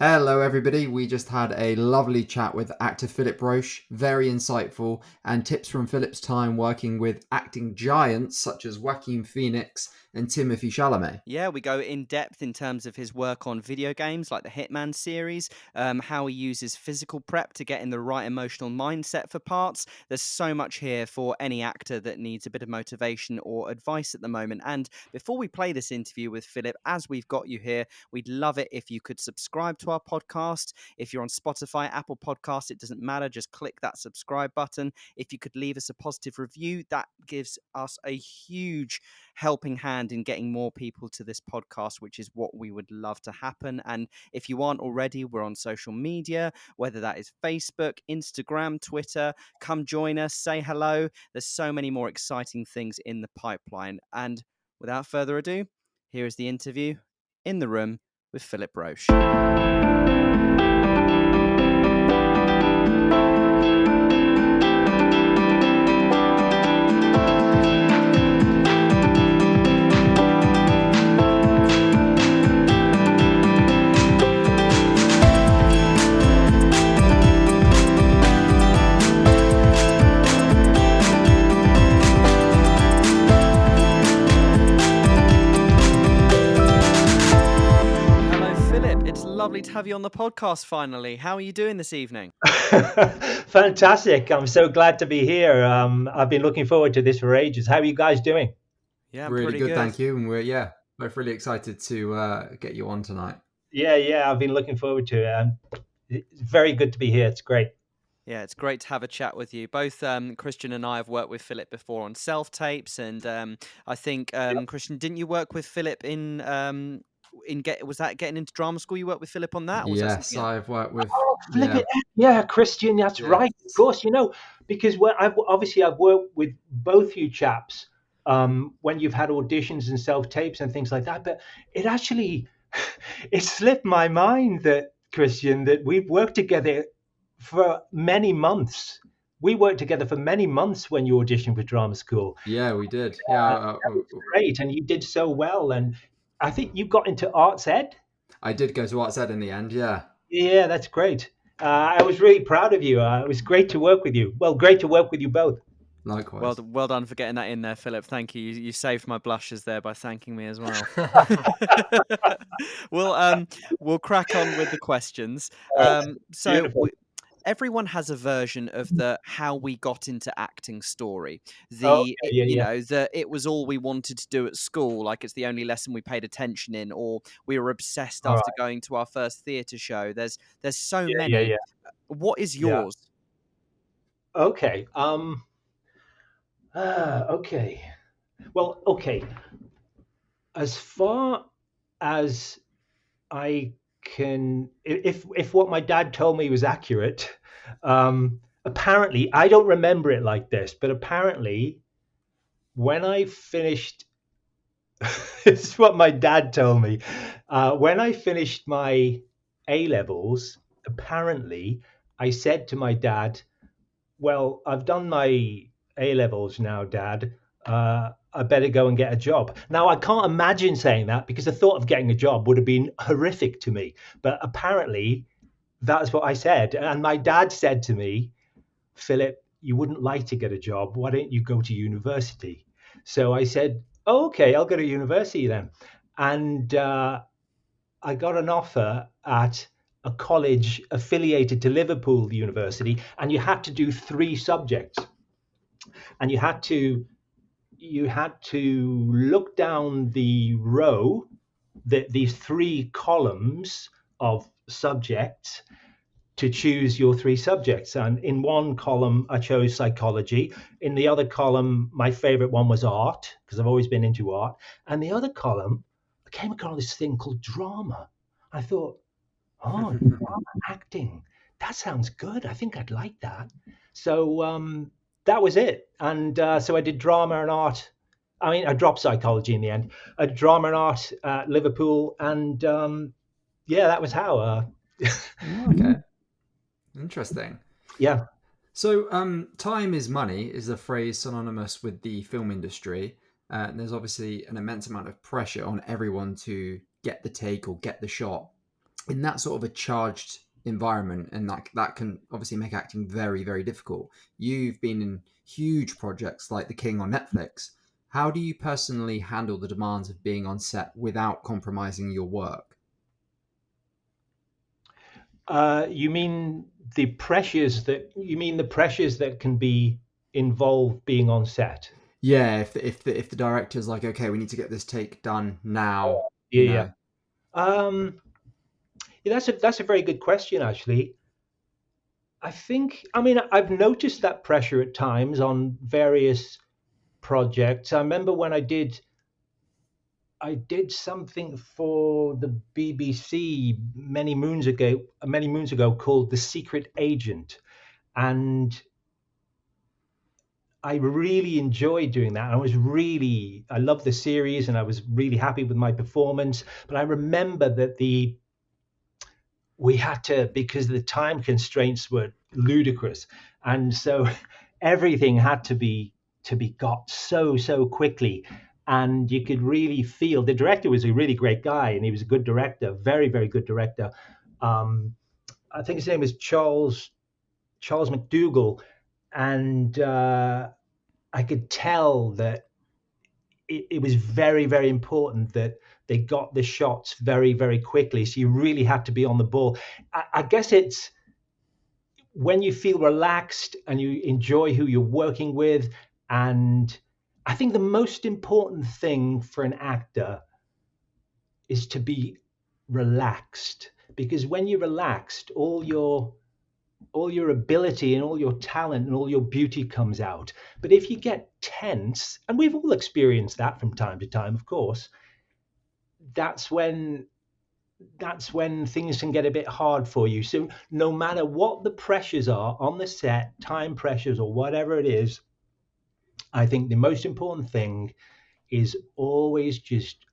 Hello, everybody. We just had a lovely chat with actor Philip Rosch, very insightful, and tips from Philip's time working with acting giants such as Joaquin Phoenix and Timothée Chalamet. Yeah, we go in depth in terms of his work on video games like the Hitman series, how he uses physical prep to get in the right emotional mindset for parts. There's so much here for any actor that needs a bit of motivation or advice at the moment. And before we play this interview with Philip, as we've got you here, we'd love it if you could subscribe to our podcast. If you're on Spotify, Apple Podcasts, it doesn't matter. Just click that subscribe button. If you could leave us a positive review, that gives us a huge helping hand in getting more people to this podcast, which is what we would love to happen. And if you aren't already, we're on social media, whether that is Facebook, Instagram, Twitter. Come join us, say hello. There's so many more exciting things in the pipeline. And without further ado, here is the interview in the room with Philip Rosch. Lovely to have you on the podcast finally. How are you doing this evening? Fantastic. I'm so glad to be here. I've been looking forward to this for ages. How are you guys doing? Yeah, really good, thank you. And we're both really excited to get you on tonight. Yeah, I've been looking forward to it. It's very good to be here. It's great. Yeah, it's great to have a chat with you. Both Christian and I have worked with Philip before on self-tapes, and I think Christian, didn't you work with Philip was that getting into drama school? You worked with Philip on that? Or yes, I've worked with. Christian, that's right. Of course, because I've worked with both you chaps when you've had auditions and self-tapes and things like that. But it slipped my mind that, Christian, that we've worked together for many months. We worked together for many months when you auditioned for drama school. Yeah, we did. Yeah, that was great, and you did so well. And I think you got into arts ed. I did go to arts ed in the end. Yeah. Yeah, that's great. I was really proud of you. It was great to work with you. Well, great to work with you both. Likewise. Well done for getting that in there, Philip. Thank you. You saved my blushes there by thanking me as well. We'll crack on with the questions. Everyone has a version of the how we got into acting story. That it was all we wanted to do at school, like it's the only lesson we paid attention in, or we were obsessed after going to our first theatre show. There's so many. Yeah. What is yours? Yeah. Okay. Okay. Well, okay. As far as I can, if what my dad told me was accurate, apparently, I don't remember it like this, but apparently when I finished, this is what my dad told me, when I finished my A-levels, apparently I said to my dad, well, I've done my A-levels now, Dad. I better go and get a job. Now, I can't imagine saying that because the thought of getting a job would have been horrific to me. But apparently, that's what I said. And my dad said to me, Philip, you wouldn't like to get a job. Why don't you go to university? So I said, oh, okay, I'll go to university then. And I got an offer at a college affiliated to Liverpool University, and you had to do 3 subjects. And you had to look down the row, these 3 columns of subjects to choose your 3 subjects. And in one column, I chose psychology. In the other column, my favorite one was art, because I've always been into art. And the other column, I came across this thing called drama. I thought, oh, drama acting. That sounds good. I think I'd like that. So that was it. And so I did drama and art. I mean, I dropped psychology in the end. I did drama and art at Liverpool. And that was how. Okay. Interesting. Yeah. So time is money is a phrase synonymous with the film industry. And there's obviously an immense amount of pressure on everyone to get the take or get the shot. in that sort of a charged environment, and that can obviously make acting very, very difficult. You've been in huge projects like The King on Netflix. How do you personally handle the demands of being on set without compromising your work? You mean the pressures that can be involved being on set? Yeah, if the director's like, okay, we need to get this take done now, you Yeah, yeah. know. Yeah, that's a very good question, actually. I mean, I've noticed that pressure at times on various projects. I remember when I did something for the BBC many moons ago called The Secret Agent, and I really enjoyed doing that. I loved the series and I was really happy with my performance. But I remember that we had to, because the time constraints were ludicrous. And so everything had to be got so quickly. And you could really feel the director was a really great guy and he was a good director, very, very good director. Um, I think his name was Charles McDougall. And I could tell that it was very, very important that they got the shots very, very quickly. So you really had to be on the ball. I guess it's when you feel relaxed and you enjoy who you're working with. And I think the most important thing for an actor is to be relaxed, because when you're relaxed, all your ability and all your talent and all your beauty comes out. But if you get tense, and we've all experienced that from time to time, of course, that's when things can get a bit hard for you. So no matter what the pressures are on the set, time pressures or whatever it is, I think the most important thing is always just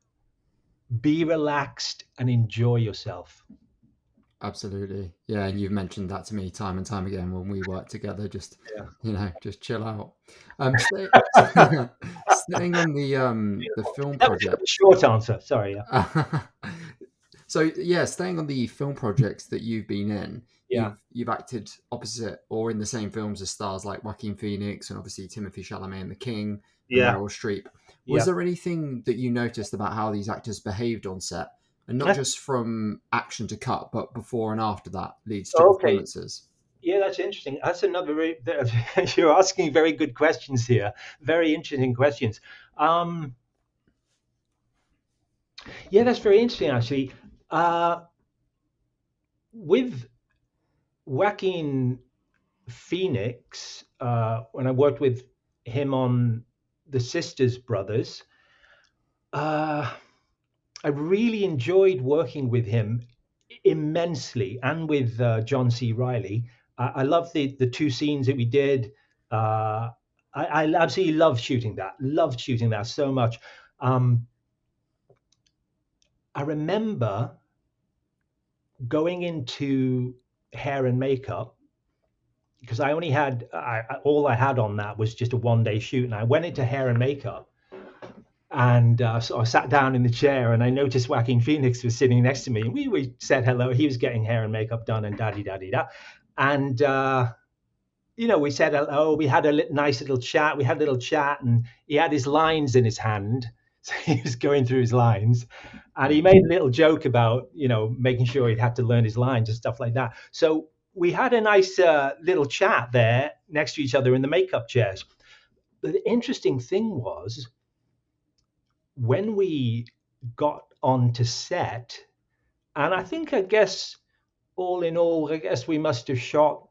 be relaxed and enjoy yourself. Absolutely. Yeah, and you've mentioned that to me time and time again when we work together. Just, Yeah. just chill out. Staying on the film That was a project. short answer. Sorry. Yeah. So yeah, staying on the film projects that you've been in, Yeah. you've acted opposite or in the same films as stars like Joaquin Phoenix and obviously Timothée Chalamet in The King and Yeah. Meryl Streep. Was Yeah. there anything that you noticed about how these actors behaved on set, and not just from action to cut, but before and after that leads to Okay. performances? Yeah, that's interesting. That's another you're asking very good questions here. Very interesting questions. Um, yeah, that's very interesting actually. Uh, with Joaquin Phoenix, when I worked with him on the Sisters Brothers, uh, I really enjoyed working with him immensely, and with John C. Riley. I love the two scenes that we did. Uh, I absolutely loved shooting that. Loved shooting that so much. Um, I remember going into hair and makeup because I only had all I had on that was just a 1 day shoot, and I went into hair and makeup. And so I sat down in the chair and I noticed Joaquin Phoenix was sitting next to me. And we said hello. He was getting hair and makeup done and da-di-da-di-da. And, we said hello. We had a nice little chat. We had a little chat and he had his lines in his hand. So he was going through his lines. And he made a little joke about, making sure he'd had to learn his lines and stuff like that. So we had a nice little chat there next to each other in the makeup chairs. But the interesting thing was, when we got onto set, and I guess all in all, I guess we must have shot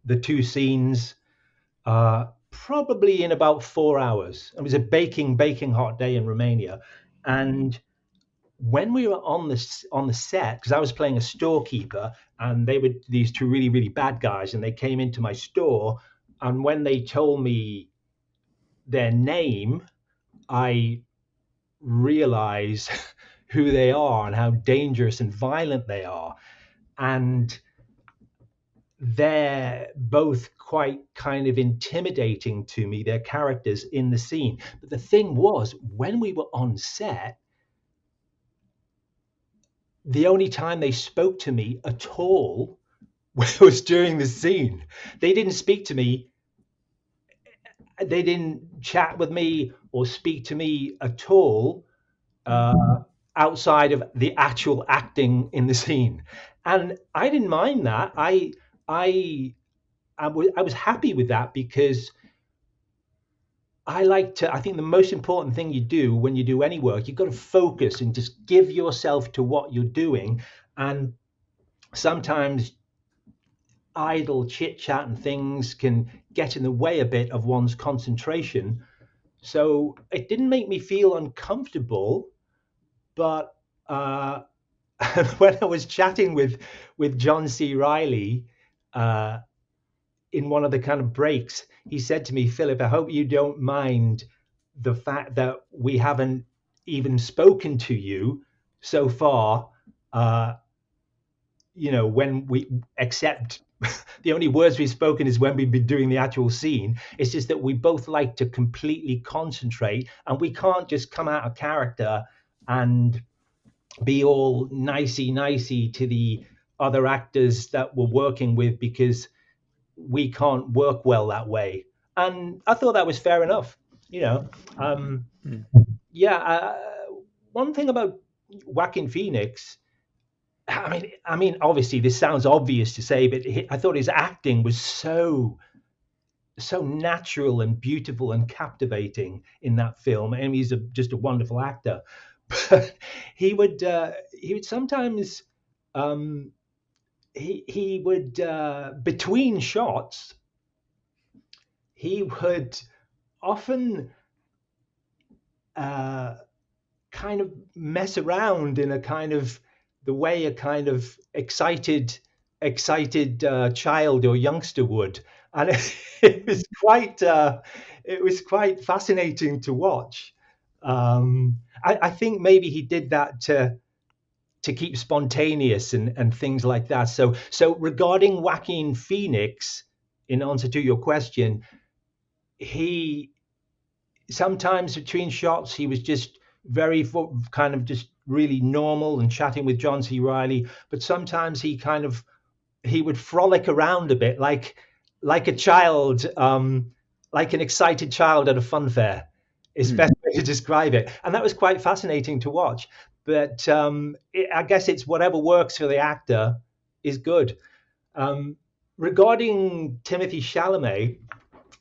the two scenes probably in about 4 hours. It was a baking hot day in Romania, and when we were on the set, because I was playing a storekeeper, and they were these two really really bad guys, and they came into my store, and when they told me their name, I realize who they are and how dangerous and violent they are. And they're both quite kind of intimidating to me, their characters in the scene. But the thing was, when we were on set, the only time they spoke to me at all was during the scene. They didn't speak to me. They didn't chat with me or speak to me at all uh, outside of the actual acting in the scene, and I didn't mind that. I I was happy with that because I like to. I think the most important thing you do when you do any work, you've got to focus and just give yourself to what you're doing, and sometimes idle chit chat and things can get in the way a bit of one's concentration. So it didn't make me feel uncomfortable, but when I was chatting with John C. Riley uh, in one of the kind of breaks, he said to me, "Philip, I hope you don't mind the fact that we haven't even spoken to you so far. Uh, when we accept the only words we've spoken is when we've been doing the actual scene. It's just that we both like to completely concentrate, and we can't just come out of character and be all nicey to the other actors that we're working with because we can't work well that way." And I thought that was fair enough. You know, um, Mm. yeah. One thing about Joaquin Phoenix, I mean, obviously this sounds obvious to say, but I thought his acting was so natural and beautiful and captivating in that film. And he's just a wonderful actor. But he would sometimes um, he would between shots he would often uh, kind of mess around in a kind of the way a kind of excited child or youngster would, and it was quite fascinating to watch. I think maybe he did that to keep spontaneous and things like that. So regarding Joaquin Phoenix, in answer to your question, he sometimes between shots he was just kind of just really normal and chatting with John C. Riley, but sometimes he would frolic around a bit like a child, like an excited child at a fun fair is the Mm. best way to describe it. And that was quite fascinating to watch. But I guess it's whatever works for the actor is good. Um, Regarding Timothée Chalamet,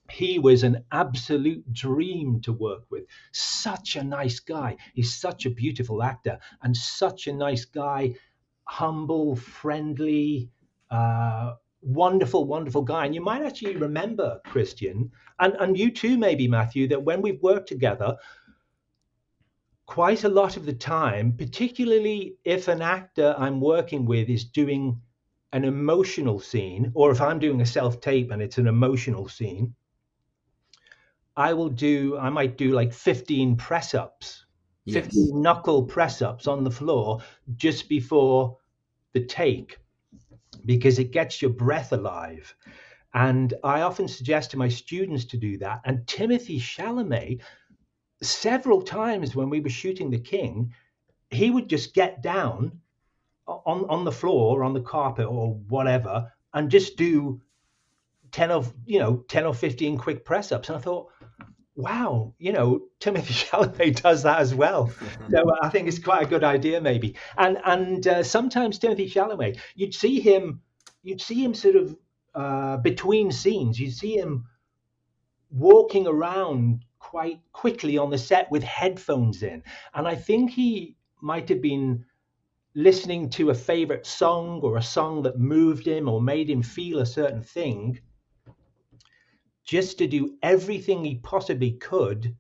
he was an absolute dream to work with. Such a nice guy. He's such a beautiful actor and such a nice guy, humble, friendly, wonderful guy. And you might actually remember, Christian, and you too, maybe, Matthew, that when we've worked together, quite a lot of the time, particularly if an actor I'm working with is doing an emotional scene, or if I'm doing a self tape and it's an emotional scene, I might do like 15 press ups, Yes. 15 knuckle press ups on the floor just before the take because it gets your breath alive. And I often suggest to my students to do that. And Timothée Chalamet, several times when we were shooting The King, he would just get down on the floor, on the carpet or whatever, and just do 10 or 15 quick press ups. And I thought, wow, Timothée Chalamet does that as well. So I think it's quite a good idea, maybe. And sometimes Timothée Chalamet, you'd see him sort of between scenes. You'd see him walking around quite quickly on the set with headphones in, and I think he might have been listening to a favorite song or a song that moved him or made him feel a certain thing, just to do everything he possibly could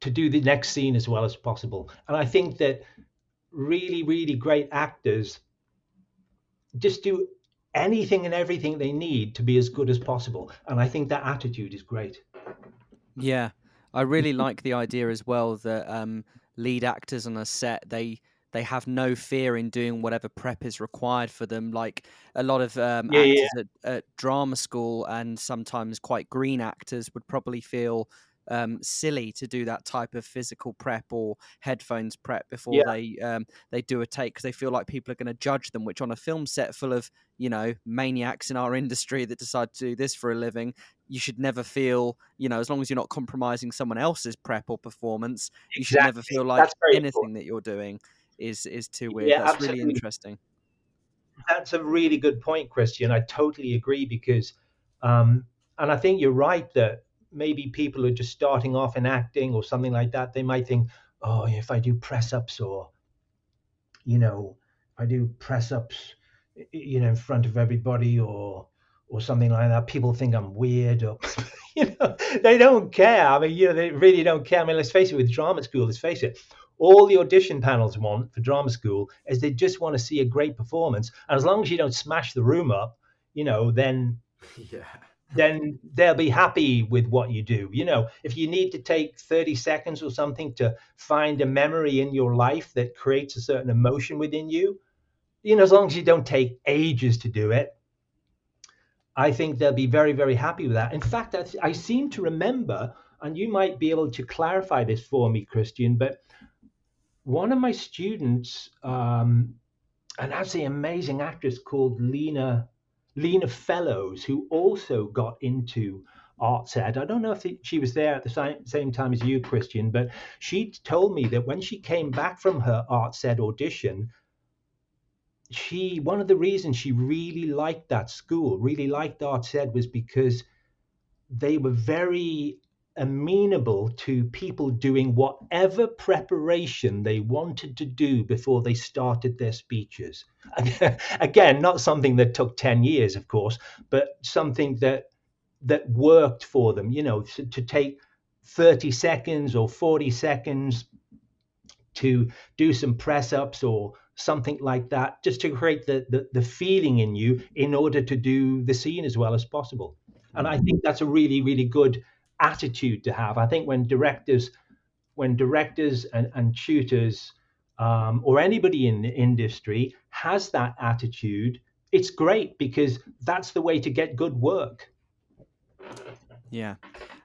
to do the next scene as well as possible. And I think that really great actors just do anything and everything they need to be as good as possible. And I think that attitude is great. Yeah, I really like the idea as well that lead actors on a set they have no fear in doing whatever prep is required for them. Like a lot of Yeah, actors at drama school and sometimes quite green actors would probably feel silly to do that type of physical prep or headphones prep before Yeah, they do a take, because they feel like people are going to judge them, which on a film set full of, maniacs in our industry that decide to do this for a living, you should never feel, as long as you're not compromising someone else's prep or performance, you should never exactly. feel like That's very anything important. that you're doing is too weird. Yeah, That's really absolutely. interesting. That's a really good point, Christian. I totally agree because, and I think you're right that maybe people who are just starting off in acting or something like that, they might think, oh, if I do press ups or, if I do press ups, in front of everybody or something like that, people think I'm weird or, they don't care. I mean, they really don't care. I mean, let's face it, with drama school, let's face it, all the audition panels want for drama school is they just want to see a great performance. And as long as you don't smash the room up, then Yeah. they'll be happy with what you do. If you need to take 30 seconds or something to find a memory in your life that creates a certain emotion within you, as long as you don't take ages to do it, I think they'll be very, very happy with that. In fact, I seem to remember, and you might be able to clarify this for me, Christian, but one of my students, and that's the amazing actress called Lena Fellows, who also got into arts ed. I don't know if she was there at the same time as you, Christian, but she told me that when she came back from her arts ed audition, one of the reasons she really liked that school, really liked arts ed, was because they were very amenable to people doing whatever preparation they wanted to do before they started their speeches. Again, not something that took 10 years, of course, but something that worked for them, to take 30 seconds or 40 seconds to do some press ups or something like that, just to create the feeling in you in order to do the scene as well as possible. And I think that's a really, really good attitude to have. I think when directors and tutors, or anybody in the industry has that attitude, it's great because that's the way to get good work. Yeah.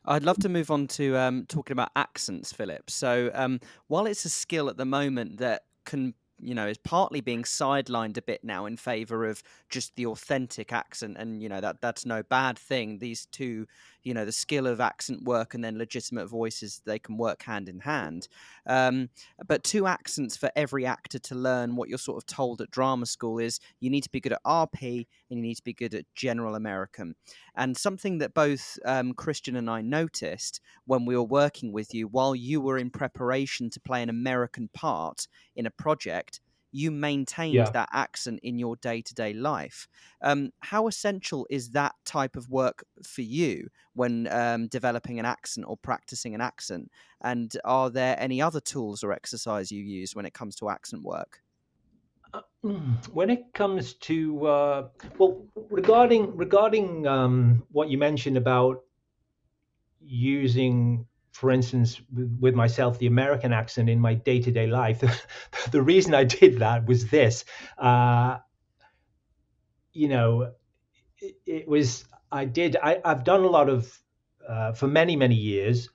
I'd love to move on to talking about accents, Philip. So while it's a skill at the moment that is partly being sidelined a bit now in favor of just the authentic accent, and that's no bad thing. These two, the skill of accent work and then legitimate voices, they can work hand in hand. But two accents for every actor to learn, what you're sort of told at drama school is you need to be good at RP and you need to be good at general American. And something that both Christian and I noticed when we were working with you, while you were in preparation to play an American part in a project, you maintained Yeah. that accent in your day-to-day life. How essential is that type of work for you when developing an accent or practicing an accent? And are there any other tools or exercise you use when it comes to accent work? When it comes to regarding what you mentioned about using, for instance, with myself, the American accent in my day-to-day life, the reason I did that was this. You know, it was I've done a lot of for many, many years,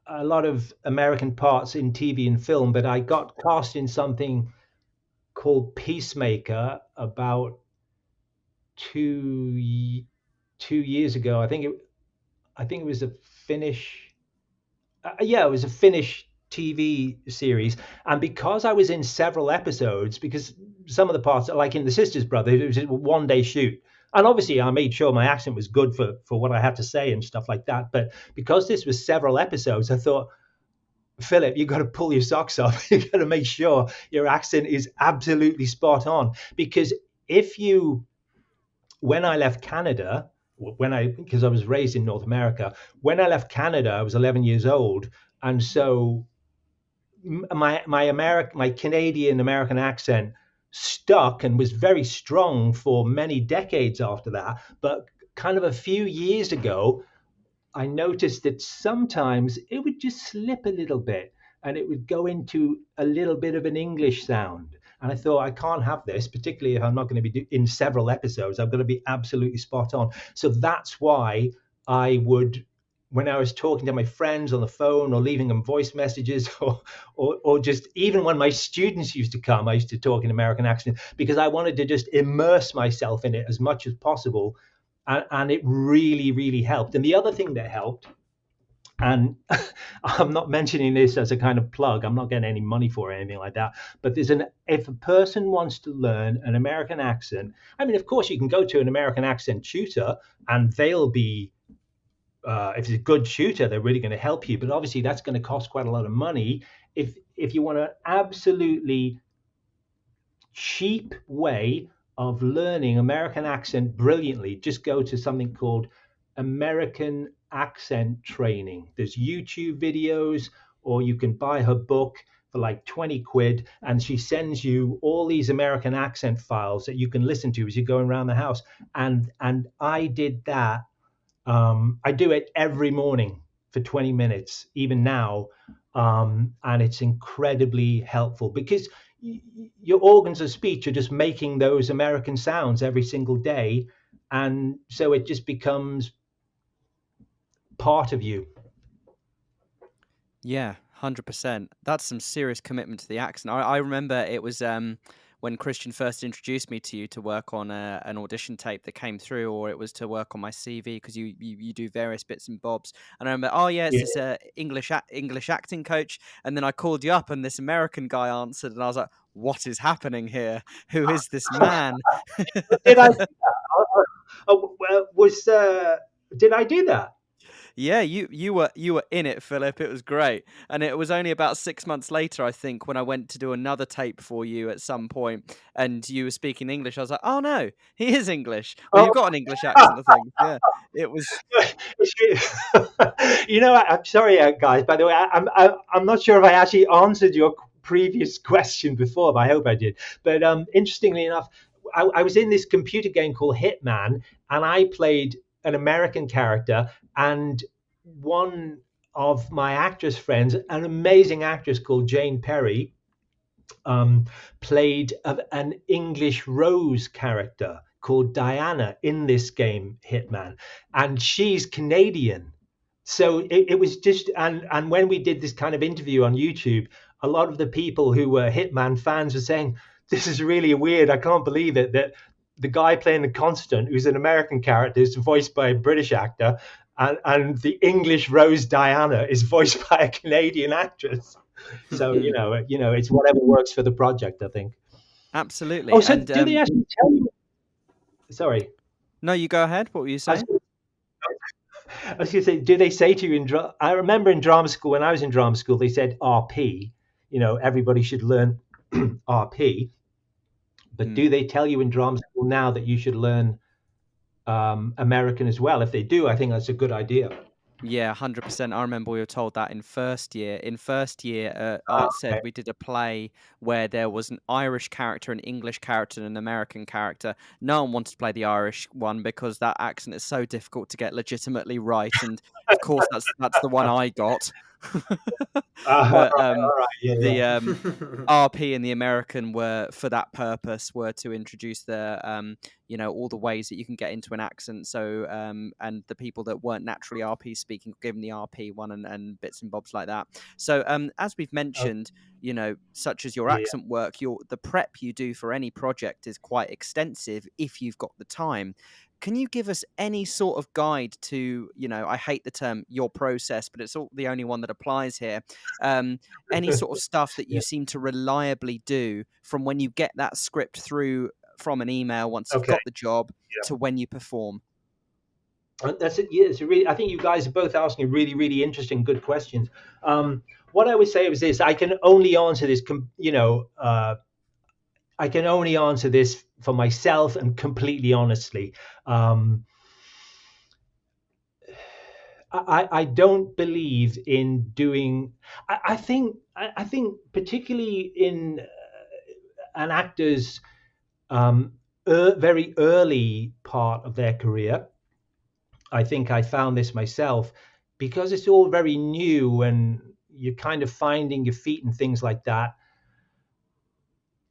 a lot of American parts in TV and film, but I got cast in something called Peacemaker about 2 years ago. I think it was a Finnish. Yeah, it was a Finnish TV series, and because I was in several episodes, because some of the parts, like in The Sisters Brothers, it was a one-day shoot, and obviously I made sure my accent was good for what I had to say and stuff like that. But because this was several episodes, I thought, Philip, you've got to pull your socks off. You've got to make sure your accent is absolutely spot on, because if you when I left Canada, because I was raised in North America, when I left Canada, I was 11 years old, and so my Canadian American accent stuck and was very strong for many decades after that. But kind of a few years ago, I noticed that sometimes it would just slip a little bit and it would go into a little bit of an English sound. And I thought, I can't have this, particularly if I'm not going to be in several episodes. I'm going to be absolutely spot on. So that's why I would when I was talking to my friends on the phone or leaving them voice messages, or just even when my students used to come, I used to talk in American accent because I wanted to just immerse myself in it as much as possible. And it really, really helped. And the other thing that helped, and I'm not mentioning this as a kind of plug, I'm not getting any money for it or anything like that, but if a person wants to learn an American accent, I mean, of course you can go to an American accent tutor and they'll be, if it's a good tutor, they're really going to help you. But obviously, that's going to cost quite a lot of money. If you want an absolutely cheap way of learning American accent brilliantly, just go to something called American Accent Training. There's YouTube videos, or you can buy her book for like 20 quid, and she sends you all these American accent files that you can listen to as you're going around the house. And I did that. I do it every morning for 20 minutes, even now. And it's incredibly helpful because your organs of speech are just making those American sounds every single day. And so it just becomes part of you. Yeah, 100%. That's some serious commitment to the accent. I remember it was when Christian first introduced me to you to work on an audition tape that came through, or it was to work on my CV because you do various bits and bobs. And I remember, oh yeah, it's Yeah. this English acting coach. And then I called you up, and this American guy answered, and I was like, what is happening here? Who is this man? Did I do that? Did I do that? Yeah, you were in it, Philip. It was great. And it was only about 6 months later, I think, when I went to do another tape for you at some point, and you were speaking English. I was like, oh no, he is English. Well, Oh, you've got an English accent, I think. Yeah, it was. I'm sorry, guys. By the way, I'm not sure if I actually answered your previous question before, but I hope I did. But interestingly enough, I was in this computer game called Hitman, and I played an American character, and one of my actress friends, an amazing actress called Jane Perry, played an English Rose character called Diana in this game, Hitman, and she's Canadian. So it was just, and when we did this kind of interview on YouTube, a lot of the people who were Hitman fans were saying, this is really weird. I can't believe it that the guy playing the Constant, who's an American character, is voiced by a British actor, and the English Rose Diana is voiced by a Canadian actress. So it's whatever works for the project, I think. Absolutely. Oh, so And do they actually tell you? Sorry, no, you go ahead. What were you I was, saying? I was going to say, do they say to you I remember in drama school, when I was in drama school, they said RP. Everybody should learn RP. But do they tell you in drama school now that you should learn American as well? If they do, I think that's a good idea. Yeah, 100%. I remember we were told that in first year. In first year, Ah, Art said okay. we did a play where there was an Irish character, an English character, and an American character. No one wanted to play the Irish one because that accent is so difficult to get legitimately right. And of course, that's the one I got. All But right, all right, yeah, the yeah. RP and the American were for that purpose, were to introduce all the ways that you can get into an accent. So and the people that weren't naturally RP speaking, given the RP one and bits and bobs like that. So as we've Oh, mentioned, such as your yeah, yeah. accent work, the prep you do for any project is quite extensive if you've got the time. Can you give us any sort of guide to, I hate the term your process, but it's all the only one that applies here. Any sort of stuff that you Yeah. seem to reliably do from when you get that script through from an email once you've Okay. got the job Yeah. to when you perform? That's it. Yeah, I think you guys are both asking really, really interesting, good questions. What I would say is this: I can only answer this. I can only answer this for myself and completely honestly. Um, I don't believe in doing. I think particularly in an actor's very early part of their career. I think I found this myself because it's all very new and you're kind of finding your feet and things like that.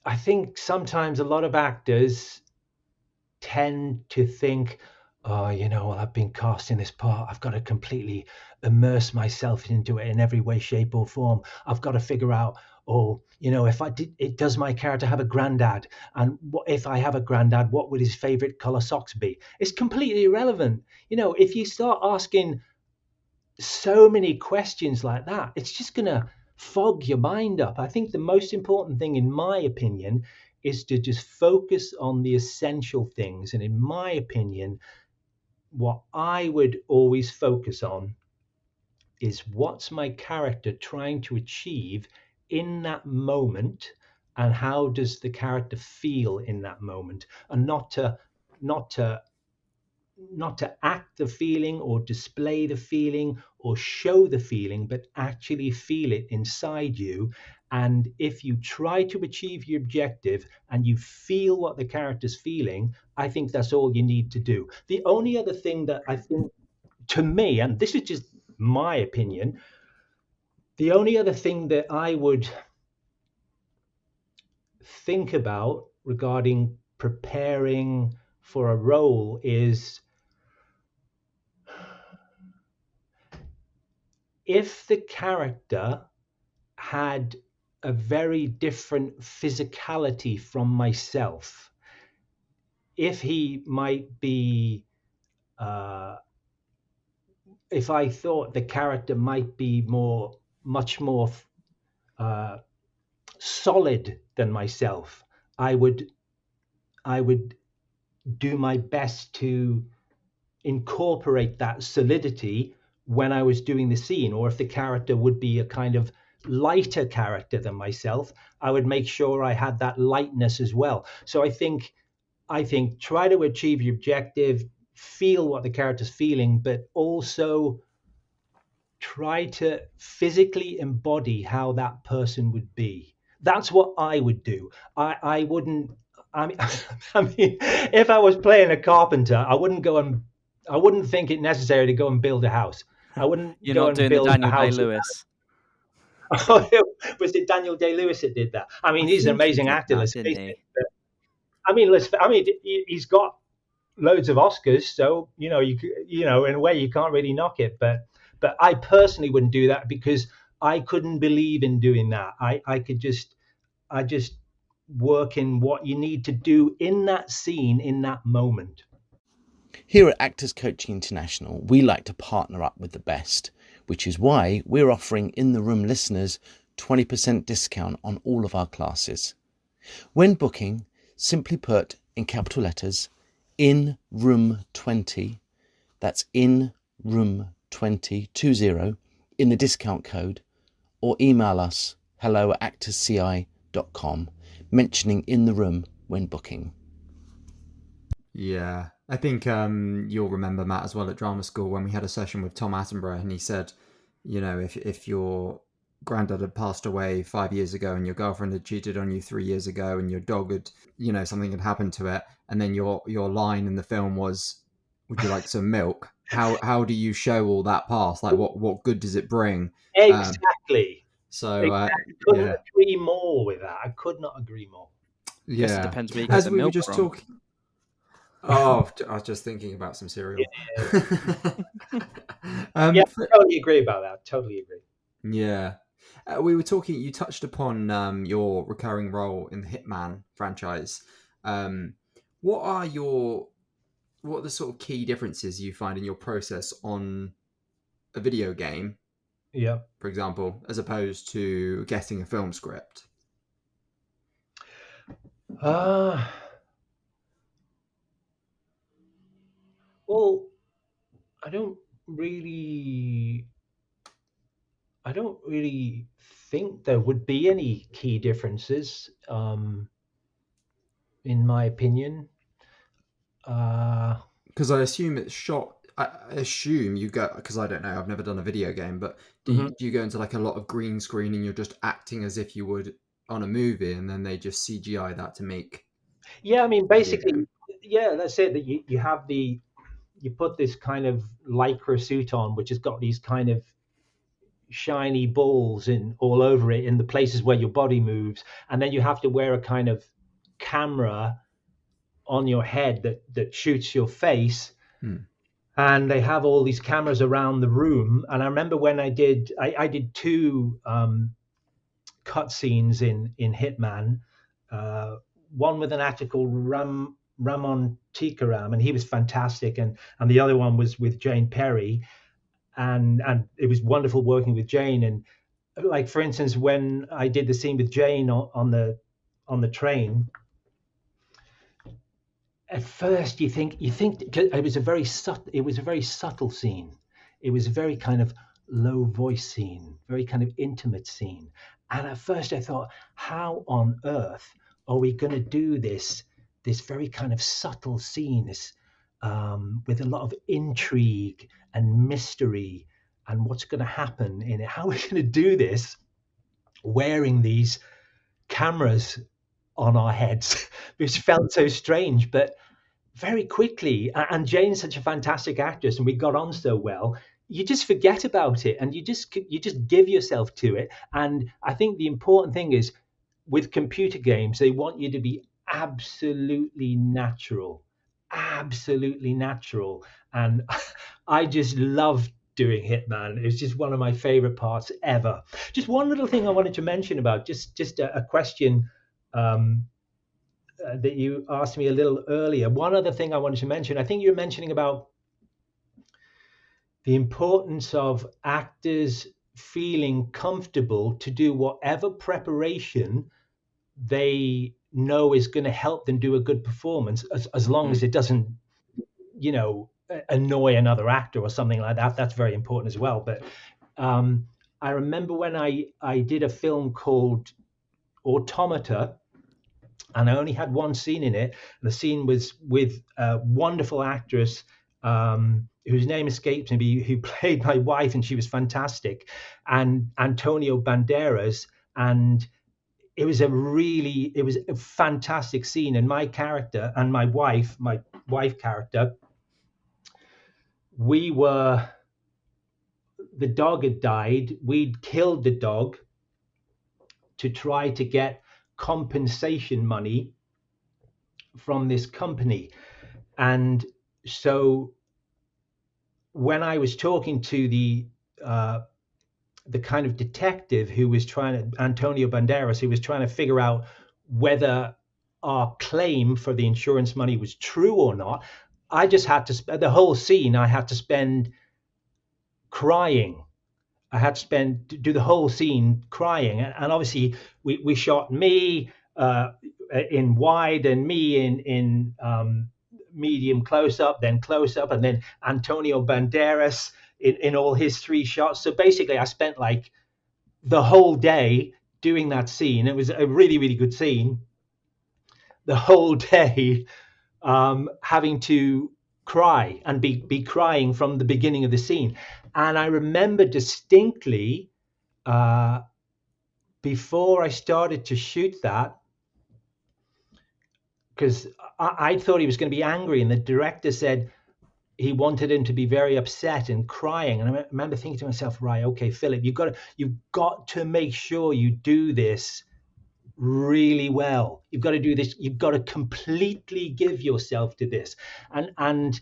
I think sometimes a lot of actors tend to think, oh, well, I've been cast in this part. I've got to completely immerse myself into it in every way, shape, or form. I've got to figure out, if I did, does my character have a granddad? And what if I have a granddad? What would his favorite color socks be? It's completely irrelevant. If you start asking so many questions like that, it's just going to fog your mind up. I think the most important thing, in my opinion, is to just focus on the essential things. And in my opinion, what I would always focus on is what's my character trying to achieve in that moment, and how does the character feel in that moment, and not to not to act the feeling or display the feeling or show the feeling, but actually feel it inside you. And if you try to achieve your objective and you feel what the character's feeling, I think that's all you need to do. The only other thing that I think, to me, and this is just my opinion, the only other thing that I would think about regarding preparing for a role is, if the character had a very different physicality from myself, if he might be, if I thought the character might be much more solid than myself, I would do my best to incorporate that solidity when I was doing the scene. Or if the character would be a kind of lighter character than myself, I would make sure I had that lightness as well. So I think try to achieve your objective, feel what the character's feeling, but also try to physically embody how that person would be. That's what I would do. I wouldn't. I mean, I mean, if I was playing a carpenter, I wouldn't think it necessary to go and build a house. I wouldn't You're go not and doing the build a Daniel house. Day-Lewis. Was it Daniel Day-Lewis that did that? I mean, I he's an think he amazing did actor. that, Let's didn't face he? it. But, I mean, he's got loads of Oscars, so in a way you can't really knock it. But I personally wouldn't do that, because I couldn't believe in doing that. I just work in what you need to do in that scene, in that moment. Here at Actors Coaching International, we like to partner up with the best, which is why we're offering In the Room listeners 20% discount on all of our classes. When booking, simply put in capital letters, In Room 20, that's In Room 20, in the discount code, or email us hello@actorsci.com, mentioning In the Room when booking. Yeah, I think you'll remember, Matt, as well, at drama school when we had a session with Tom Attenborough, and he said, if your granddad had passed away 5 years ago and your girlfriend had cheated on you 3 years ago and your dog had, something had happened to it, and then your line in the film was, "Would you like some milk?" How do you show all that past? Like, what good does it bring? Exactly. So Couldn't yeah, agree more with that. I could not agree more. Guess it yeah. depends where you get As the we were milk just from. talking. Oh, I was just thinking about some cereal. Yeah, totally agree about that. Totally agree. Yeah. We were talking, you touched upon your recurring role in the Hitman franchise. What are the sort of key differences you find in your process on a video game, Yeah. for example, as opposed to getting a film script? Well, I don't really think there would be any key differences, in my opinion. Because I assume it's shot. I assume you go, because I don't know. I've never done a video game, but do you go into like a lot of green screen and you're just acting as if you would on a movie, and then they just CGI that to make? Yeah, I mean, a video basically, game? yeah, that's it. That you put this kind of lycra suit on, which has got these kind of shiny balls in all over it in the places where your body moves, and then you have to wear a kind of camera on your head that shoots your face, And they have all these cameras around the room. And I remember when I did 2 cut scenes in Hitman, one with an actor called Ramon Tikaram, and he was fantastic, and the other one was with Jane Perry, and it was wonderful working with Jane. And like, for instance, when I did the scene with Jane on the train, at first you think it was a very subtle scene. It was a very kind of low voice scene, very kind of intimate scene. And at first I thought, how on earth are we going to do this very kind of subtle scene, with a lot of intrigue and mystery and what's going to happen in it? How are we going to do this wearing these cameras on our heads? Which felt so strange, but very quickly, and Jane's such a fantastic actress and we got on so well, you just forget about it and you just give yourself to it. And I think the important thing is, with computer games, they want you to be absolutely natural. And I just loved doing Hitman. It was just one of my favorite parts ever. Just one little thing I wanted to mention about, just a question that you asked me a little earlier. One other thing I wanted to mention, I think you were mentioning about the importance of actors feeling comfortable to do whatever preparation they know is going to help them do a good performance, as long as it doesn't, annoy another actor or something like that. That's very important as well. But I remember when I did a film called Automata, and I only had one scene in it. The scene was with a wonderful actress whose name escapes me, who played my wife, and she was fantastic, and Antonio Banderas. And it was a fantastic scene. And my character and my wife character, the dog had died. We'd killed the dog to try to get compensation money from this company. And so when I was talking to the kind of detective Antonio Banderas, who was trying to figure out whether our claim for the insurance money was true or not, I just had to the whole scene I had to spend crying. I had to do the whole scene crying. And obviously we shot me in wide and me in medium close up, then and then Antonio Banderas in all his 3 shots. So basically I spent like the whole day doing that scene. It was a really, really good scene. The whole day having to cry and be crying from the beginning of the scene. And I remember distinctly, before I started to shoot that, because I thought he was going to be angry, and the director said he wanted him to be very upset and crying. And I remember thinking to myself, right, okay, Philip, you've got to make sure you do this really well. You've got to do this. You've got to completely give yourself to this. And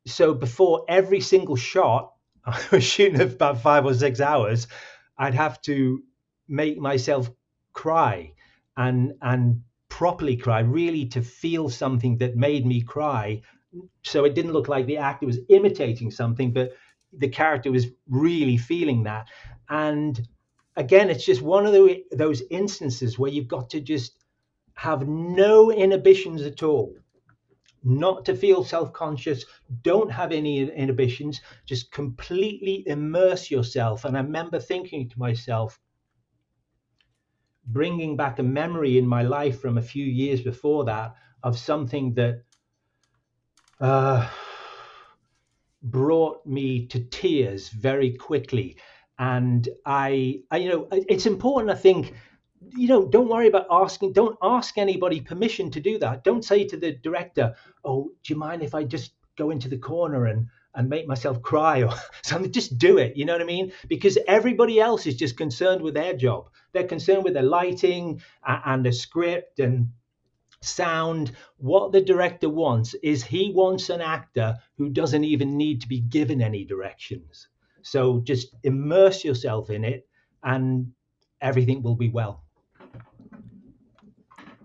so before every single shot, I was shooting about 5 or 6 hours, I'd have to make myself cry and properly cry, really to feel something that made me cry. So it didn't look like the actor was imitating something, but the character was really feeling that. And again, it's just one of those instances where you've got to just have no inhibitions at all, not to feel self-conscious, don't have any inhibitions, just completely immerse yourself. And I remember thinking to myself, bringing back a memory in my life from a few years before that of something that brought me to tears very quickly. And I it's important, I think, don't worry about don't ask anybody permission to do that. Don't say to the director, oh, do you mind if I just go into the corner and make myself cry or something? Just do it. You know what I mean? Because everybody else is just concerned with their job. They're concerned with their lighting and the script and sound. What the director wants is he wants an actor who doesn't even need to be given any directions. So just immerse yourself in it and everything will be well.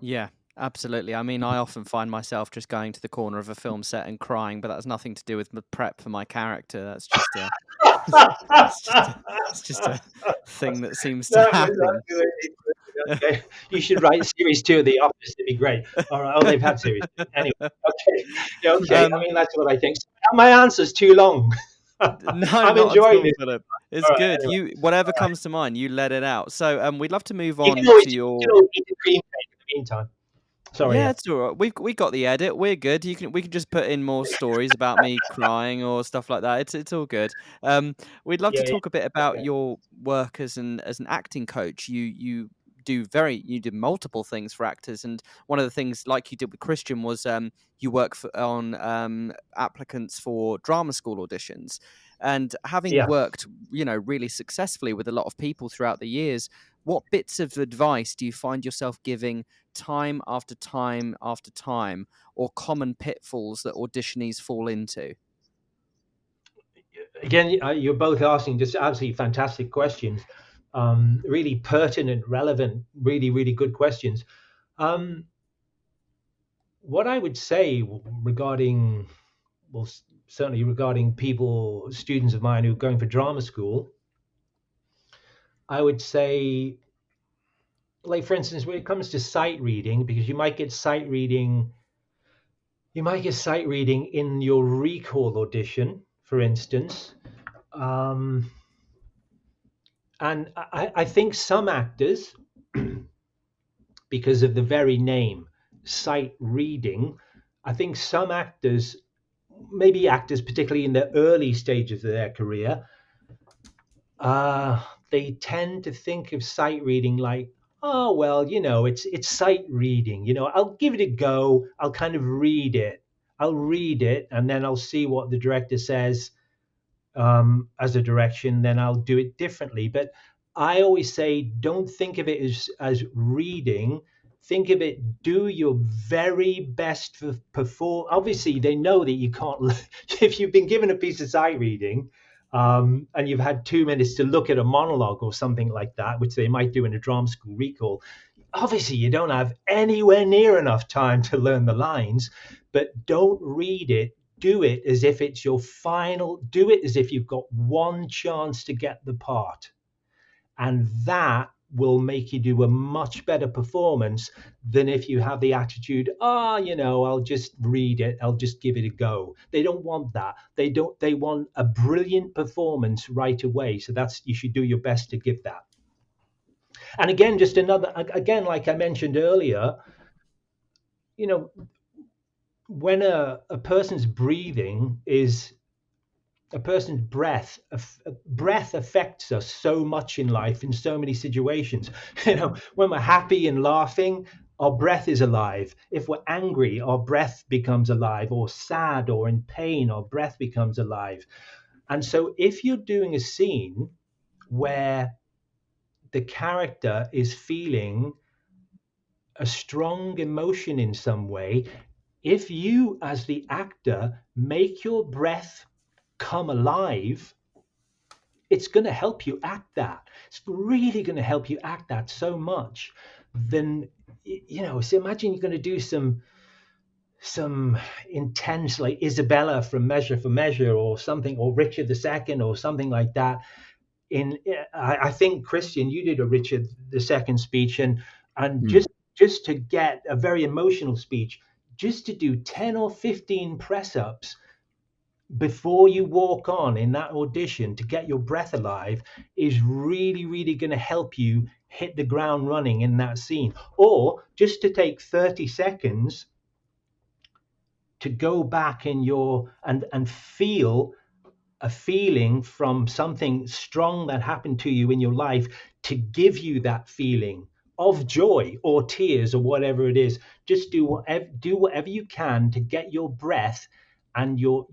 Yeah, absolutely. I mean, I often find myself just going to the corner of a film set and crying, but that's nothing to do with the prep for my character. That's just a it's just a thing that seems to happen. Okay. You should write series 2 of The Office. It'd be great. All right. Oh, they've had series 2. Anyway. Okay. Yeah, okay. I mean, that's what I think. My answer's too long. No, I'm not enjoying at all, it. Philip. It's All right, good. anyway. Whatever comes to mind, you let it out. So, we'd love to move You on can always to eat your. the cream cake in the meantime. Sorry. Yeah, Yeah. it's all right. We got the edit. We're good. We can just put in more stories about me crying or stuff like that. It's all good. We'd love to Yeah. talk a bit about Okay. your work as an acting coach. You do multiple things for actors, and one of the things, like you did with Christian, was you work on applicants for drama school auditions. And having Yeah. worked, really successfully with a lot of people throughout the years, what bits of advice do you find yourself giving time after time after time, or common pitfalls that auditionees fall into? Again, you're both asking just absolutely fantastic questions. Really pertinent, relevant, really, really good questions. What I would say regarding, well, certainly regarding students of mine who are going for drama school, I would say, like, for instance, when it comes to sight reading, because you might get sight reading in your recall audition, for instance. And I think some actors, because of the very name, sight reading, I think some actors, maybe actors particularly in the early stages of their career, they tend to think of sight reading like, oh well, it's sight reading. I'll give it a go. I'll kind of read it. I'll read it, and then I'll see what the director says as a direction. Then I'll do it differently. But I always say, don't think of it as reading. Think of it, do your very best for perform. Obviously, they know that you can't. If you've been given a piece of sight reading, and you've had 2 minutes to look at a monologue or something like that, which they might do in a drama school recall, obviously you don't have anywhere near enough time to learn the lines. But don't read it. Do it as if it's your final. Do it as if you've got one chance to get the part. And that will make you do a much better performance than if you have the attitude, I'll just read it, I'll just give it a go. They don't want that. They want a brilliant performance right away. So you should do your best to give that. And again, like I mentioned earlier, when a person's breathing is a person's breath affects us so much in life, in so many situations. When we're happy and laughing, our breath is alive. If we're angry, our breath becomes alive, or sad or in pain, our breath becomes alive. And so if you're doing a scene where the character is feeling a strong emotion in some way, if you as the actor make your breath come alive, it's going to help you act that. It's really going to help you act that so much. Then, so imagine you're going to do some intense, like Isabella from Measure for Measure or something, or Richard II or something like that. I think, Christian, you did a Richard II speech, and just to get a very emotional speech, just to do 10 or 15 press ups before you walk on in that audition to get your breath alive is really, really going to help you hit the ground running in that scene. Or just to take 30 seconds to go back in and feel a feeling from something strong that happened to you in your life, to give you that feeling of joy or tears or whatever it is. Just do whatever you can to get your breath and your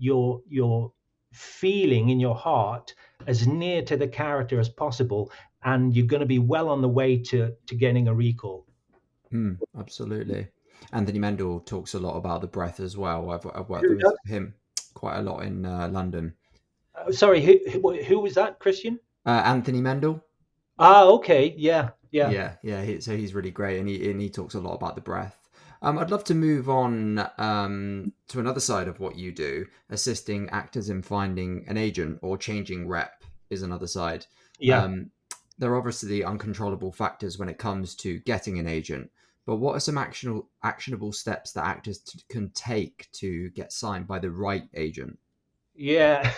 feeling in your heart as near to the character as possible, and you're going to be well on the way to getting a recall. Absolutely. Anthony Mendel talks a lot about the breath as well. I've worked Who with does? him quite a lot in London. Sorry, who was that, Christian? Anthony Mendel. Okay, yeah. Yeah. So he's really great, and he talks a lot about the breath. I'd love to move on to another side of what you do, assisting actors in finding an agent or changing rep is another side. Yeah. There are obviously uncontrollable factors when it comes to getting an agent, but what are some actionable steps that actors can take to get signed by the right agent? Yeah,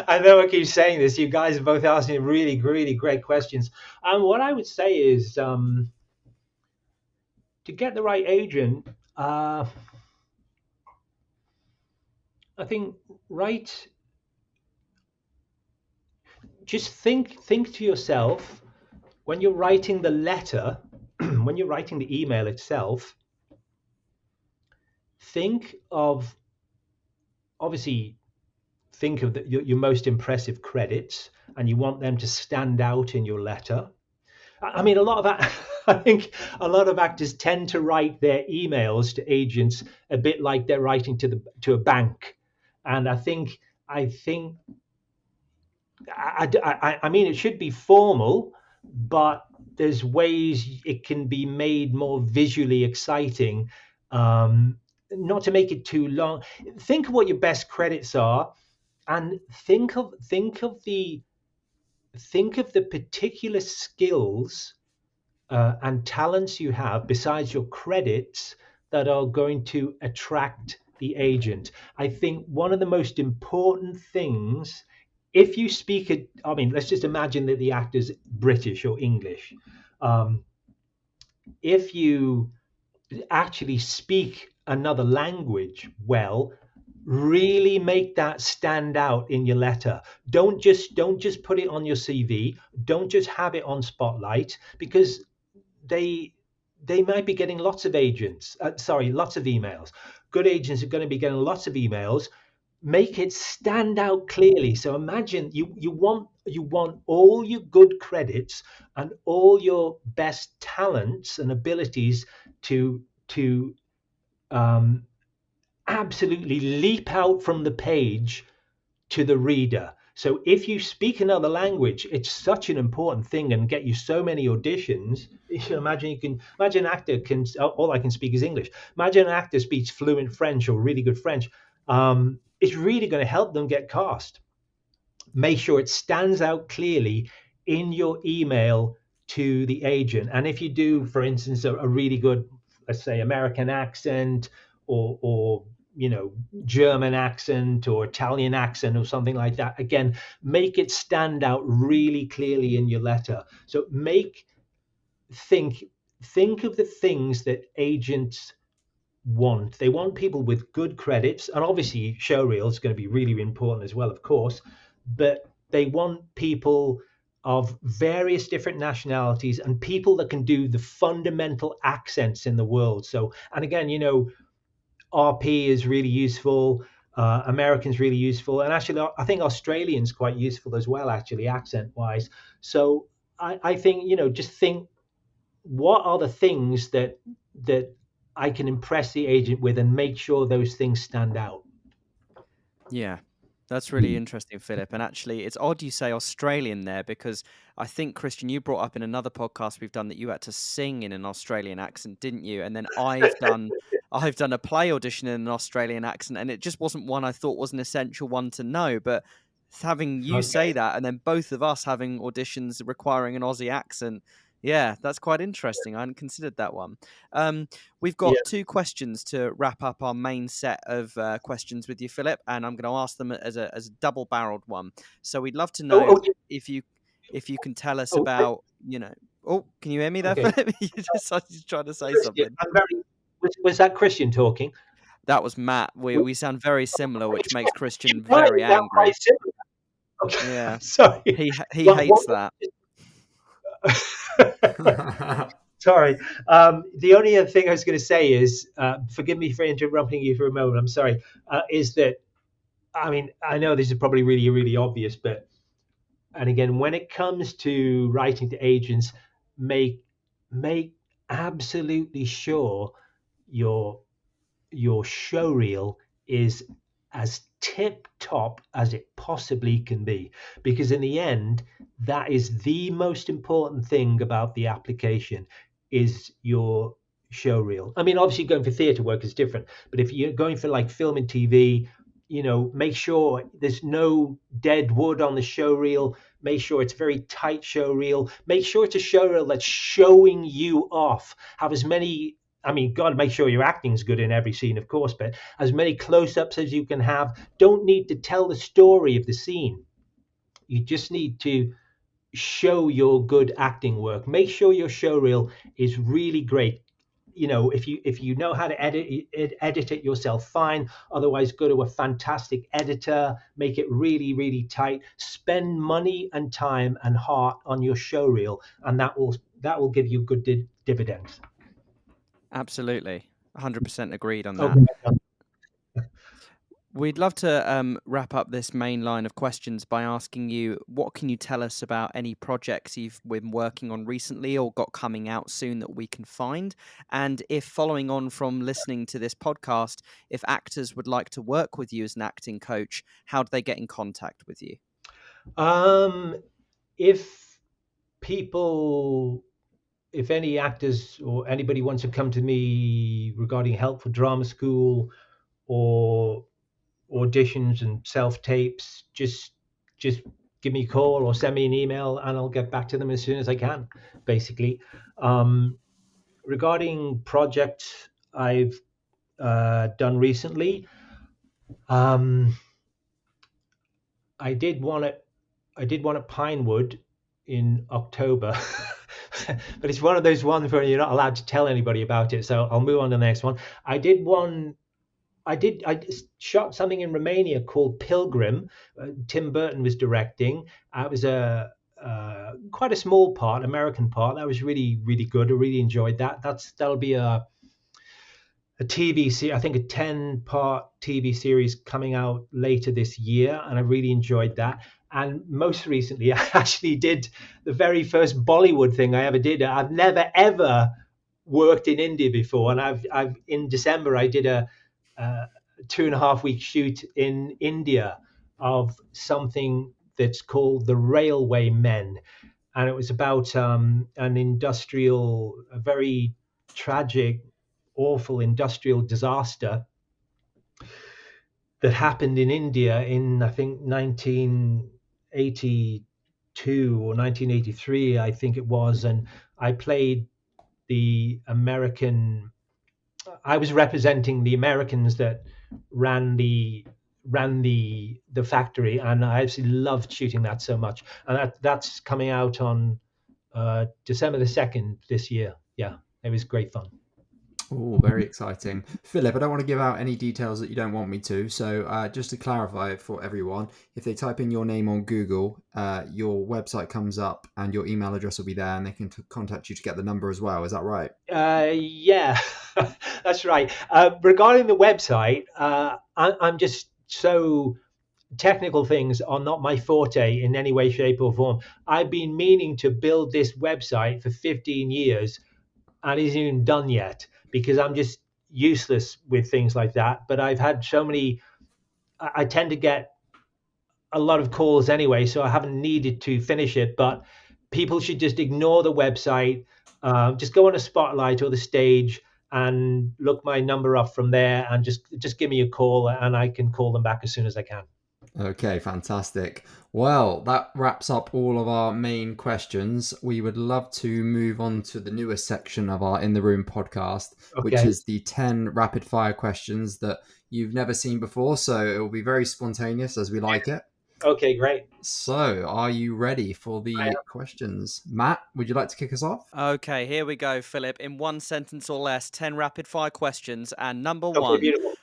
I know I keep saying this. You guys are both asking really, really great questions. What I would say is to get the right agent, I think right. Just think to yourself when you're writing the letter, when you're writing the email itself. Think of obviously think of your most impressive credits, and you want them to stand out in your letter. I mean, I think a lot of actors tend to write their emails to agents a bit like they're writing to a bank, and I mean, it should be formal, but there's ways it can be made more visually exciting. Not to make it too long. Think of what your best credits are, and think of the particular skills and talents you have besides your credits that are going to attract the agent. I think one of the most important things, if you speak it, I mean, let's just imagine that the actor's British or English. If you actually speak another language well, really make that stand out in your letter. Don't just put it on your CV. Don't just have it on Spotlight, because they might be getting lots of lots of emails. Good agents are going to be getting lots of emails. Make it stand out clearly. So imagine you want all your good credits and all your best talents and abilities to absolutely leap out from the page to the reader. So if you speak another language, it's such an important thing and get you so many auditions. You can imagine an actor can, all I can speak is English. Imagine an actor speaks fluent French or really good French. It's really going to help them get cast. Make sure it stands out clearly in your email to the agent. And if you do, for instance, a really good, let's say, American accent or German accent or Italian accent or something like that, again, make it stand out really clearly in your letter. So think of the things that agents want. They want people with good credits, and obviously showreel is going to be really important as well, of course, but they want people of various different nationalities and people that can do the fundamental accents in the world. So, and again, RP is really useful. American's really useful, and actually, I think Australian's quite useful as well, actually, accent-wise. So, I think just think, what are the things that I can impress the agent with, and make sure those things stand out. Yeah, that's really interesting, Philip. And actually, it's odd you say Australian there, because I think, Christian, you brought up in another podcast we've done that you had to sing in an Australian accent, didn't you? And then I've done a play audition in an Australian accent, and it just wasn't one I thought was an essential one to know. But having you say that, and then both of us having auditions requiring an Aussie accent, yeah, that's quite interesting. I hadn't considered that one. We've got two questions to wrap up our main set of questions with you, Philip, and I'm going to ask them as a double-barreled one. So we'd love to know if you can tell us about, Oh, can you hear me there, Philip? You just tried to say something. Was that Christian talking? That was Matt. We sound very similar, which makes Christian very angry. Okay. Yeah, sorry. He hates that. Sorry. The only other thing I was going to say is, forgive me for interrupting you for a moment. I'm sorry. Is that, I mean, I know this is probably really, really obvious, but, and again, when it comes to writing to agents, make absolutely sure your show reel is as tip top as it possibly can be, because in the end, that is the most important thing about the application, is your show reel. I mean, obviously going for theatre work is different, but if you're going for like film and TV, make sure there's no dead wood on the show reel. Make sure it's a very tight show reel. Make sure it's a show reel that's showing you off. Have as many, I mean, got to make sure your acting's good in every scene, of course, but as many close-ups as you can have. Don't need to tell the story of the scene. You just need to show your good acting work. Make sure your show reel is really great. If you know how to edit it yourself, fine. Otherwise, go to a fantastic editor. Make it really, really tight. Spend money and time and heart on your show reel, and that will give you good dividends. Absolutely. 100% agreed on that. Okay. We'd love to wrap up this main line of questions by asking you, what can you tell us about any projects you've been working on recently or got coming out soon that we can find? And if, following on from listening to this podcast, if actors would like to work with you as an acting coach, how do they get in contact with you? If any actors or anybody wants to come to me regarding help for drama school or auditions and self-tapes, just give me a call or send me an email and I'll get back to them as soon as I can, basically. Regarding projects I've done recently, I did one at Pinewood in October. But it's one of those ones where you're not allowed to tell anybody about it, so I'll move on to the next one. I shot something in Romania called Pilgrim. Tim Burton was directing. It was quite a small part, American part. That was really, really good. I really enjoyed that. That'll be a TV series, I think a 10-part TV series coming out later this year, and I really enjoyed that. And most recently, I actually did the very first Bollywood thing I ever did. I've never ever worked in India before, and I've in December I did a 2.5-week shoot in India of something that's called the Railwaymen, and it was about a very tragic, awful industrial disaster that happened in India in, I think, 1982 or 1983, I think it was. And I played I was representing the Americans that ran the factory, and I absolutely loved shooting that so much. And that's coming out on December the 2nd this year. Yeah, it was great fun. Oh, very exciting. Philip, I don't want to give out any details that you don't want me to. So just to clarify for everyone, if they type in your name on Google, your website comes up and your email address will be there and they can contact you to get the number as well. Is that right? Yeah, that's right. Regarding the website, I'm just so... Technical things are not my forte in any way, shape or form. I've been meaning to build this website for 15 years and it isn't even done yet, because I'm just useless with things like that. But I've had so many, I tend to get a lot of calls anyway, so I haven't needed to finish it. But people should just ignore the website. Just go on a Spotlight or the Stage and look my number up from there, and just give me a call and I can call them back as soon as I can. Okay, fantastic. Well, that wraps up all of our main questions. We would love to move on to the newest section of our In the Room podcast, which is the 10 rapid fire questions that you've never seen before. So it will be very spontaneous as we like it. Okay, great. So are you ready for the questions? Matt, would you like to kick us off? Okay, here we go, Philip. In one sentence or less, 10 rapid fire questions. And number Okay, one. beautiful.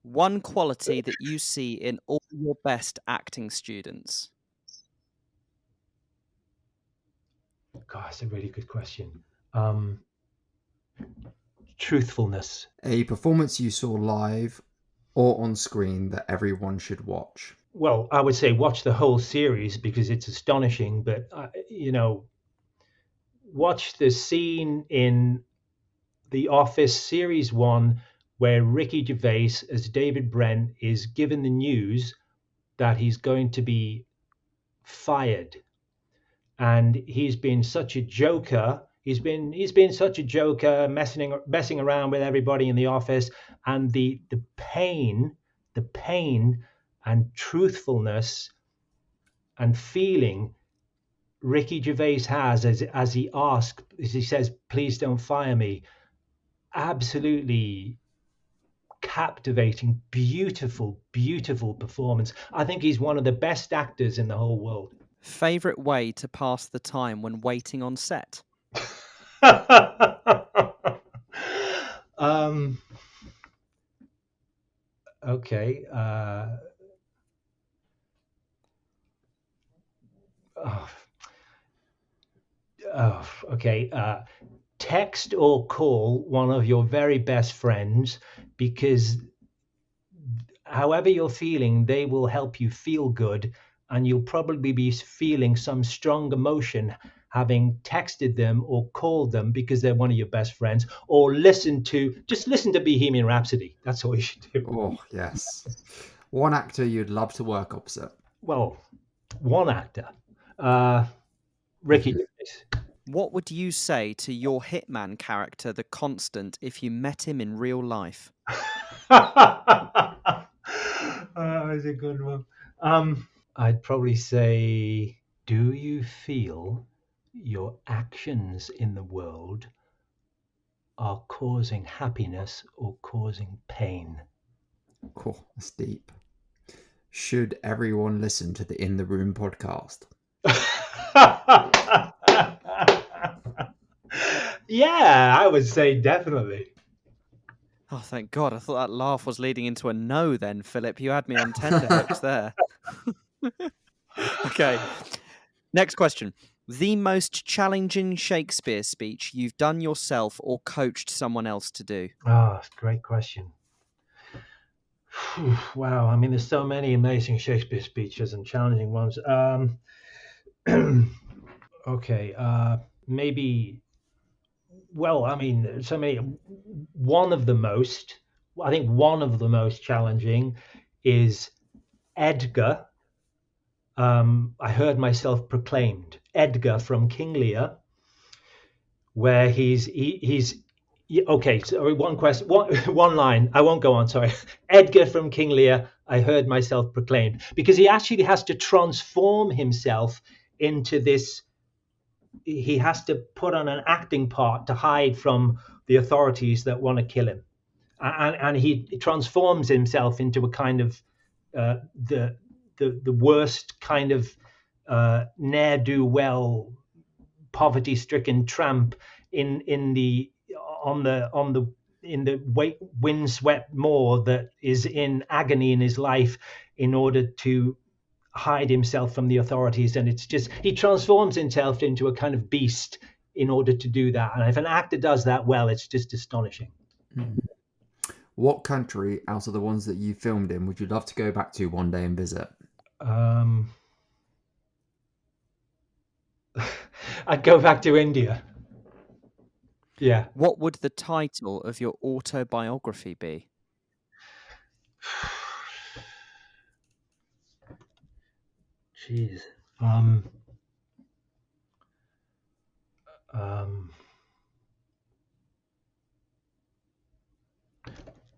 One quality that you see in all your best acting students. God, that's a really good question. Truthfulness. A performance you saw live or on screen that everyone should watch. Well, I would say watch the whole series because it's astonishing, but watch the scene in The Office Series 1, where Ricky Gervais as David Brent is given the news that he's going to be fired. And he's been such a joker. He's been such a joker, messing around with everybody in the office, and the pain and truthfulness and feeling Ricky Gervais has as he says, "Please don't fire me." Absolutely captivating, beautiful, beautiful performance. I think he's one of the best actors in the whole world. Favorite way to pass the time when waiting on set? Okay. Okay. Text or call one of your very best friends, because however you're feeling, they will help you feel good, and you'll probably be feeling some strong emotion having texted them or called them because they're one of your best friends, or listen to Bohemian Rhapsody. That's all you should do. Oh, yes. One actor you'd love to work opposite? Well, one actor, Ricky Gervais. What would you say to your Hitman character, the Constant, if you met him in real life? Oh, that's a good one. I'd probably say, do you feel your actions in the world are causing happiness or causing pain? Cool, that's deep. Should everyone listen to the In the Room podcast? Yeah, I would say definitely. Oh, thank God. I thought that laugh was leading into a no then, Philip. You had me on tenterhooks there. Okay. Next question. The most challenging Shakespeare speech you've done yourself or coached someone else to do? Oh, great question. Wow. I mean, there's so many amazing Shakespeare speeches and challenging ones. Okay. Maybe, well, I mean, so many. One of the most challenging is Edgar. I heard myself proclaimed. Edgar from King Lear, where he's okay. So one line. I won't go on. Sorry. Edgar from King Lear. I heard myself proclaimed, because he actually has to transform himself into this. He has to put on an acting part to hide from the authorities that want to kill him, and he transforms himself into a kind of the worst kind of ne'er-do-well, poverty-stricken tramp in the windswept moor that is in agony in his life in order to hide himself from the authorities. And it's just, he transforms himself into a kind of beast in order to do that. And if an actor does that well, it's just astonishing. What country out of the ones that you filmed in would you love to go back to one day and visit? I'd go back to India. Yeah. What would the title of your autobiography be? Jeez.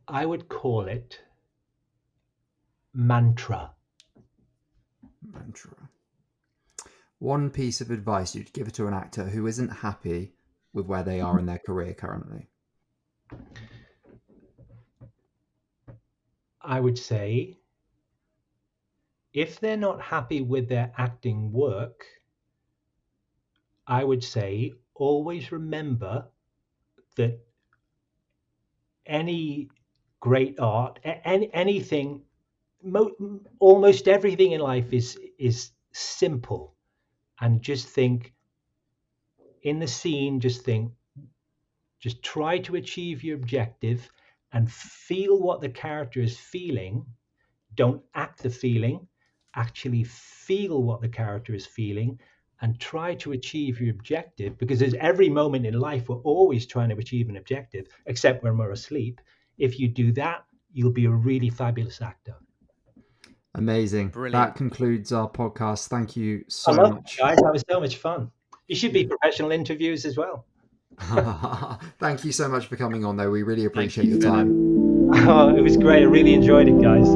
I would call it Mantra. Mantra. One piece of advice you'd give to an actor who isn't happy with where they are in their career currently? I would say, if they're not happy with their acting work, I would say always remember that any great art, anything, almost everything in life is simple. And just think in the scene, just try to achieve your objective and feel what the character is feeling. Don't act the feeling, actually feel what the character is feeling, and try to achieve your objective, because there's every moment in life we're always trying to achieve an objective, except when we're asleep. If you do that, you'll be a really fabulous actor. Amazing. Brilliant. That concludes our podcast. Thank you so I love much. it, guys. That was so much fun. You should be professional interviews as well. Thank you so much for coming on, though. We really appreciate you, your Philip. time. Oh, it was great. I really enjoyed it, guys.